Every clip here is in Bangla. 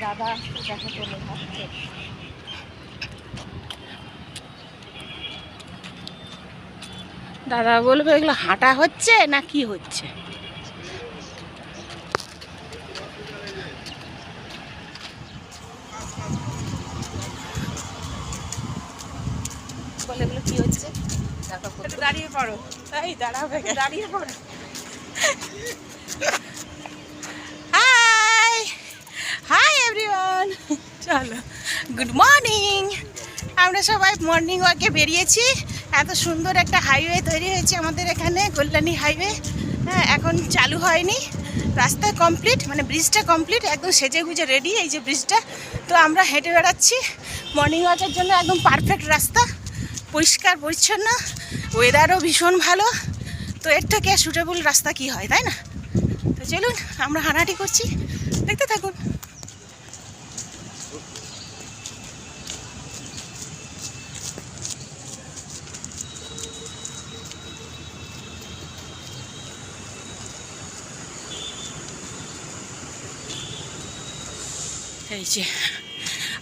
দাদা দেখা চলে যাচ্ছে। দাদা বলবে এগুলো হাঁটা হচ্ছে না কি হচ্ছে। বলে এগুলো কি হচ্ছে, দাঁড়িয়ে পড়ো। তাই দাঁড়াবে, দাঁড়িয়ে পড়ো। হাই হাই এভরিওয়ান, চলো গুড মর্নিং। আমরা সবাই মর্নিং ওয়াকে বেরিয়েছি। এত সুন্দর একটা হাইওয়ে তৈরি হয়েছে আমাদের এখানে, কল্যাণী হাইওয়ে। হ্যাঁ, এখন চালু হয়নি, রাস্তা কমপ্লিট, মানে ব্রিজটা কমপ্লিট, একদম সেজে গুজে রেডি এই যে ব্রিজটা। তো আমরা হেঁটে বেড়াচ্ছি মর্নিং ওয়াকের জন্য। একদম পারফেক্ট রাস্তা, পরিষ্কার পরিচ্ছন্ন, ওয়েদারও ভীষণ ভালো। তো এর থেকে সুটেবল রাস্তা কি হয়, তাই না? তো চলুন আমরা হাঁটাহাঁটি করছি, দেখতে থাকুন। এই যে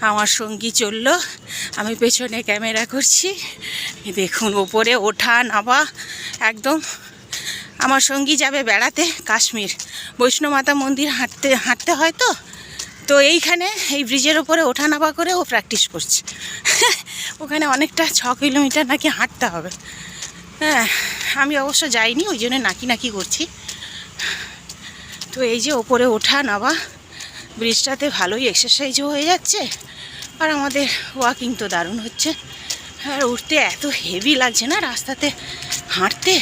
আমার সঙ্গী চললো, আমি পেছনে ক্যামেরা করছি। দেখুন ওপরে ওঠা নামা একদম। আমার সঙ্গী যাবে বেড়াতে কাশ্মীর, বৈষ্ণোমাতা মন্দির হাঁটতে হয়। তো এইখানে এই ব্রিজের ওপরে ওঠা নামা করে ও প্র্যাকটিস করছে। ওখানে অনেকটা 6 কিলোমিটার নাকি হাঁটতে হবে। হ্যাঁ, আমি অবশ্য যাইনি, ওই জন্য নাকি করছি। তো এই যে ওপরে ওঠা নামা, ব্রিজটাতে ভালোই এক্সারসাইজও হয়ে যাচ্ছে, আর আমাদের ওয়াকিং তো দারুণ হচ্ছে। আর উঠতে এত হেভি লাগছে না রাস্তাতে হাঁটতে।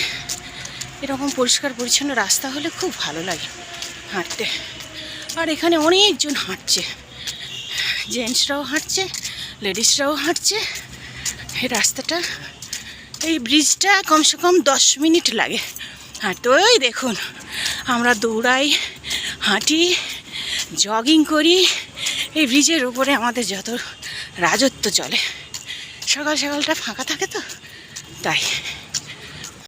এরকম পরিষ্কার পরিচ্ছন্ন রাস্তা হলে খুব ভালো লাগে হাঁটতে। আর এখানে অনেকজন হাঁটছে, জেন্টসরাও হাঁটছে, লেডিসরাও হাঁটছে। এই রাস্তাটা, এই ব্রিজটা কমসে কম 10 মিনিট লাগে হাঁটতে। ওই দেখুন, আমরা দৌড়াই, হাঁটি, জগিং করি, এই ব্রিজের উপরে আমাদের যত রাজত্ব চলে। সকাল সকালটা ফাঁকা থাকে তো, তাই।